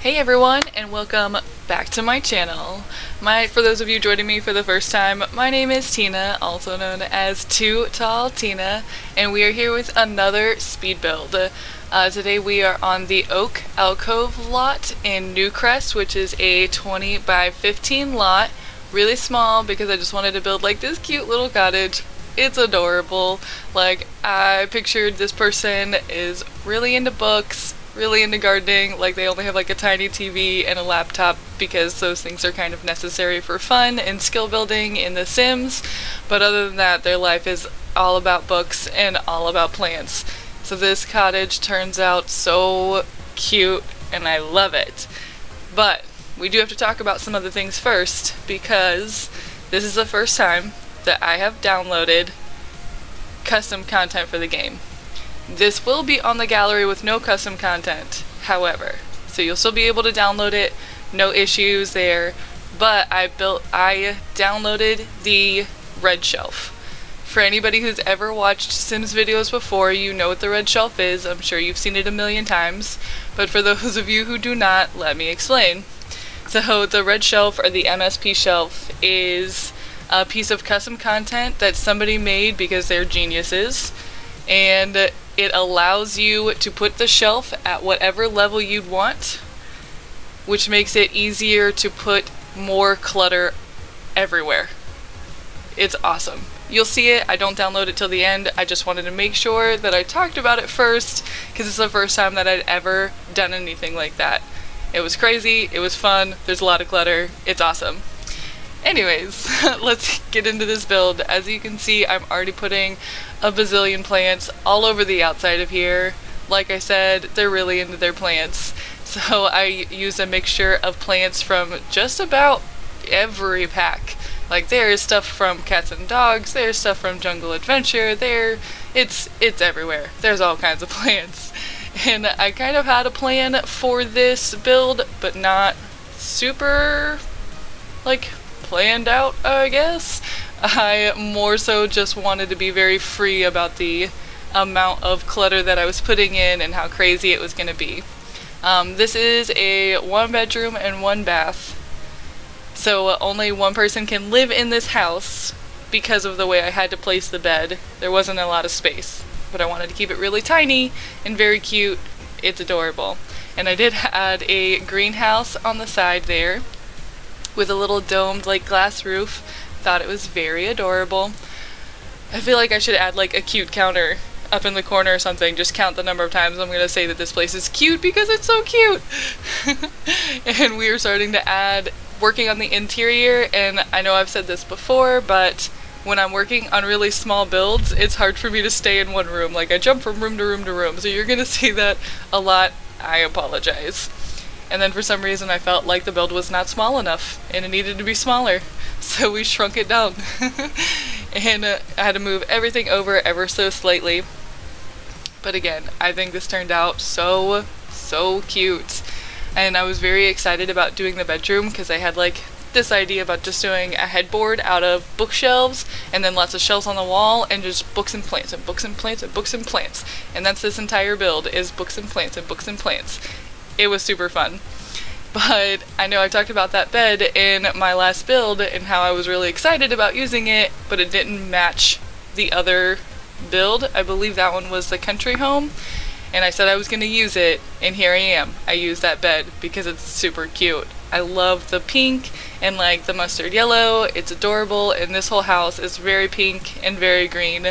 Hey everyone, and welcome back to my channel. For those of you joining me for the first time, my name is Tina, also known as TooTallTina, and we are here with another speed build. Today we are on the Oak Alcove lot in Newcrest, which is a 20 by 15 lot. Really small because I just wanted to build like this cute little cottage. It's adorable. Like, I pictured this person is really into books, really into gardening, like they only have like a tiny TV and a laptop because those things are kind of necessary for fun and skill building in The Sims, but other than that their life is all about books and all about plants. So this cottage turns out so cute and I love it. But we do have to talk about some other things first because this is the first time that I have downloaded custom content for the game. This will be on the gallery with no custom content, however, so you'll still be able to download it, no issues there, but I downloaded the red shelf. For anybody who's ever watched Sims videos before, you know what the red shelf is. I'm sure you've seen it a million times, but for those of you who do not, let me explain. So the red shelf, or the MSP shelf, is a piece of custom content that somebody made because they're geniuses, and it allows you to put the shelf at whatever level you'd want, which makes it easier to put more clutter everywhere. It's awesome. You'll see it. I don't download it till the end. I just wanted to make sure that I talked about it first because it's the first time that I'd ever done anything like that. It was crazy. It was fun. There's a lot of clutter. It's awesome. Anyways, let's get into this build. As you can see, I'm already putting a bazillion plants all over the outside of here. Like I said, they're really into their plants. So I used a mixture of plants from just about every pack. Like, there's stuff from Cats and Dogs, there's stuff from Jungle Adventure, it's everywhere. There's all kinds of plants. And I kind of had a plan for this build, but not super, like, planned out, I guess. I more so just wanted to be very free about the amount of clutter that I was putting in and how crazy it was going to be. This is a 1 bedroom and 1 bath, so only one person can live in this house because of the way I had to place the bed. There wasn't a lot of space, but I wanted to keep it really tiny and very cute. It's adorable. And I did add a greenhouse on the side there with a little domed like glass roof. Thought it was very adorable. I feel like I should add like a cute counter up in the corner or something, just count the number of times I'm gonna say that this place is cute because it's so cute. And we are starting to working on the interior, and I know I've said this before, but when I'm working on really small builds, it's hard for me to stay in one room. Like, I jump from room to room to room, so you're gonna see that a lot. I apologize. And then for some reason I felt like the build was not small enough and it needed to be smaller, so we shrunk it down. And I had to move everything over ever so slightly. But again, I think this turned out so cute. And I was very excited about doing the bedroom because I had like this idea about just doing a headboard out of bookshelves and then lots of shelves on the wall and just books and plants and books and plants and books and plants. And that's this entire build, is books and plants and books and plants. It was super fun. But I know I talked about that bed in my last build and how I was really excited about using it, but it didn't match the other build. I believe that one was the country home, and I said I was going to use it, and here I am. I used that bed because it's super cute. I love the pink and like the mustard yellow. It's adorable, and this whole house is very pink and very green.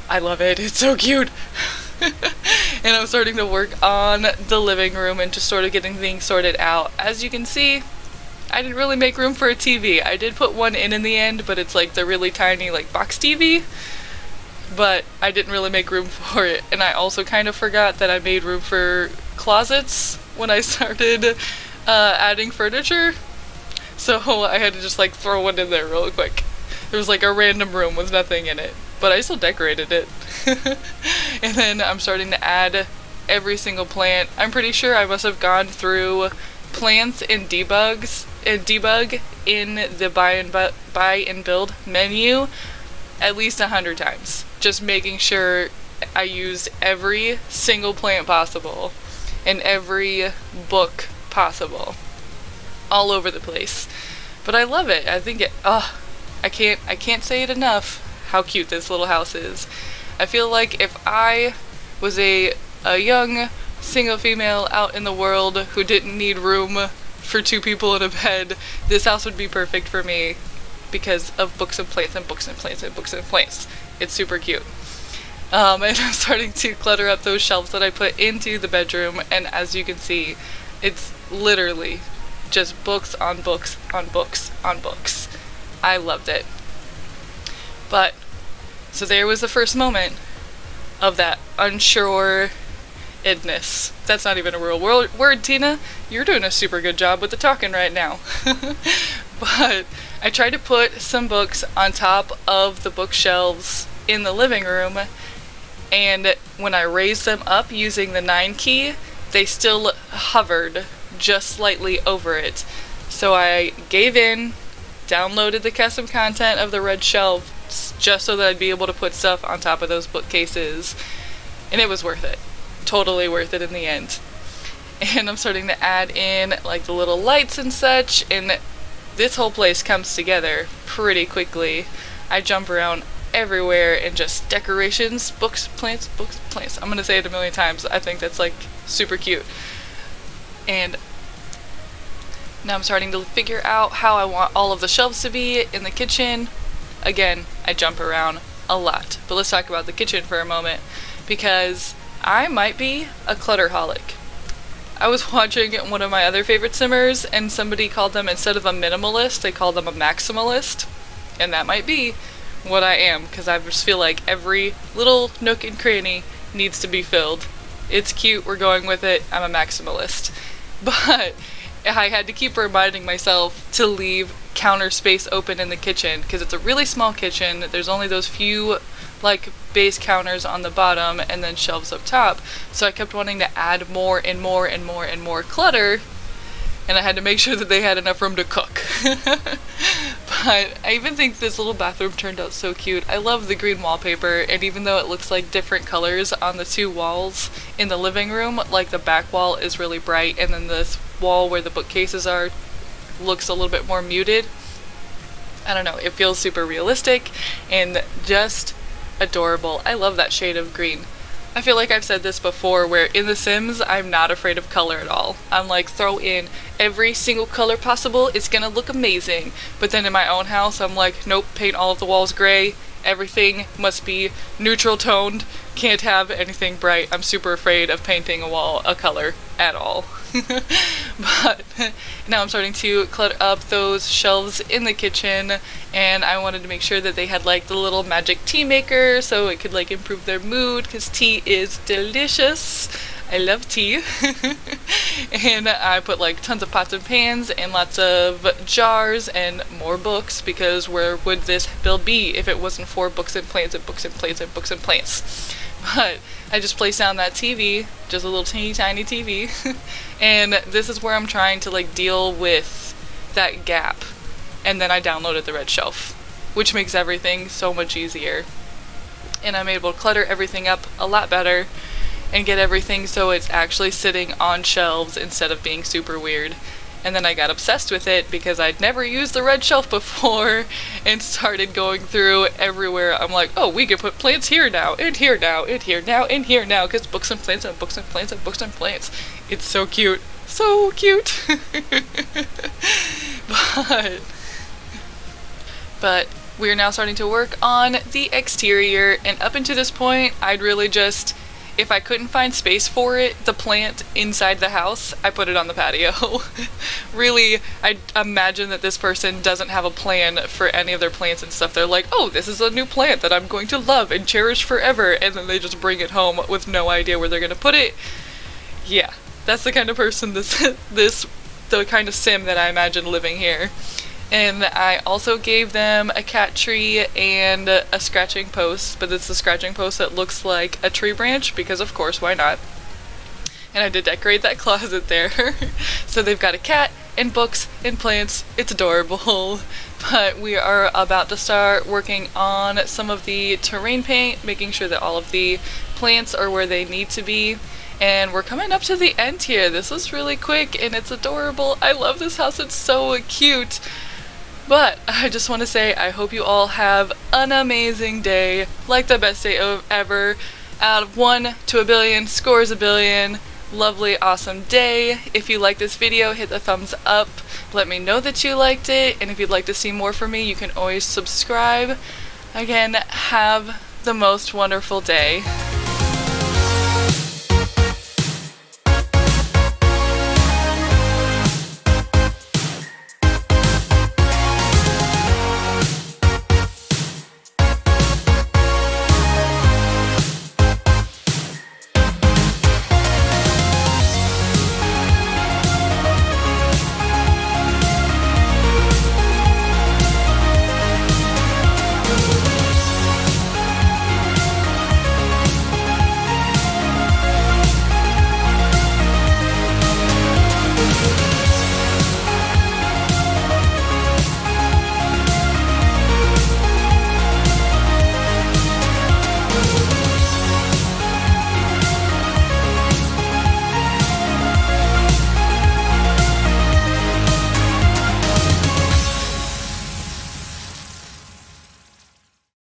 I love it. It's so cute. And I'm starting to work on the living room and just sort of getting things sorted out. As you can see, I didn't really make room for a TV. I did put one in the end, but it's like the really tiny like box TV. But I didn't really make room for it. And I also kind of forgot that I made room for closets when I started adding furniture. So I had to just like throw one in there real quick. There was like a random room with nothing in it, but I still decorated it. And then I'm starting to add every single plant. I'm pretty sure I must have gone through plants and debug in the buy and build menu at least 100 times, just making sure I used every single plant possible and every book possible. All over the place. But I love it. I think I can't say it enough how cute this little house is. I feel like if I was a young single female out in the world who didn't need room for 2 people in a bed, this house would be perfect for me because of books and plants and books and plants and books and plants. It's super cute. And I'm starting to clutter up those shelves that I put into the bedroom, and as you can see, it's literally just books on books on books on books. I loved it. But, so there was the first moment of that unsure-edness. That's not even a real word, Tina. You're doing a super good job with the talking right now. But I tried to put some books on top of the bookshelves in the living room, and when I raised them up using the 9 key, they still hovered just slightly over it. So I gave in, downloaded the custom content of the red shelf just so that I'd be able to put stuff on top of those bookcases, and it was worth it. Totally worth it in the end. And I'm starting to add in like the little lights and such, and this whole place comes together pretty quickly. I jump around everywhere and just decorations, books, plants, books, plants. I'm gonna say it a million times. I think that's like super cute. And now I'm starting to figure out how I want all of the shelves to be in the kitchen. Again, I jump around a lot. But let's talk about the kitchen for a moment, because I might be a clutterholic. I was watching one of my other favorite simmers, and somebody called them, instead of a minimalist, they called them a maximalist. And that might be what I am, because I just feel like every little nook and cranny needs to be filled. It's cute, we're going with it, I'm a maximalist. But I had to keep reminding myself to leave counter space open in the kitchen, because it's a really small kitchen. There's only those few like base counters on the bottom and then shelves up top, so I kept wanting to add more and more and more and more clutter, and I had to make sure that they had enough room to cook. But I even think this little bathroom turned out so cute. I love the green wallpaper, and even though it looks like different colors on the 2 walls in the living room, like the back wall is really bright and then this wall where the bookcases are looks a little bit more muted. I don't know, it feels super realistic and just adorable. I love that shade of green. I feel like I've said this before, where in The Sims, I'm not afraid of color at all. I'm like, throw in every single color possible, it's gonna look amazing. But then in my own house, I'm like, nope, paint all of the walls gray, everything must be neutral toned, can't have anything bright. I'm super afraid of painting a wall a color at all. But now I'm starting to clutter up those shelves in the kitchen, and I wanted to make sure that they had like the little magic tea maker so it could like improve their mood, because tea is delicious. I love tea. And I put like tons of pots and pans and lots of jars and more books, because where would this build be if it wasn't for books and plants and books and plants and books and plants? But I just placed down that TV, just a little teeny tiny TV, and this is where I'm trying to like deal with that gap. And then I downloaded the red shelf, which makes everything so much easier. And I'm able to clutter everything up a lot better and get everything so it's actually sitting on shelves instead of being super weird. And then I got obsessed with it because I'd never used the red shelf before and started going through everywhere. I'm like, oh, we can put plants here now, and here now, and here now, and here now, because books and plants and books and plants and books and plants. It's so cute. So cute. But we're now starting to work on the exterior, and up until this point, I'd really just, if I couldn't find space for it, the plant inside the house, I put it on the patio. Really, I imagine that this person doesn't have a plan for any of their plants and stuff. They're like, oh, this is a new plant that I'm going to love and cherish forever, and then they just bring it home with no idea where they're going to put it. Yeah, that's the kind of person the kind of sim that I imagine living here. And I also gave them a cat tree and a scratching post, but it's a scratching post that looks like a tree branch, because of course, why not? And I did decorate that closet there. So they've got a cat and books and plants. It's adorable. but we are about to start working on some of the terrain paint, making sure that all of the plants are where they need to be. And we're coming up to the end here. This was really quick and it's adorable. I love this house, it's so cute. But I just want to say I hope you all have an amazing day, like the best day ever. Out of 1 to a billion, scores a billion. Lovely, awesome day. If you like this video, hit the thumbs up. Let me know that you liked it, and if you'd like to see more from me, you can always subscribe. Again, have the most wonderful day.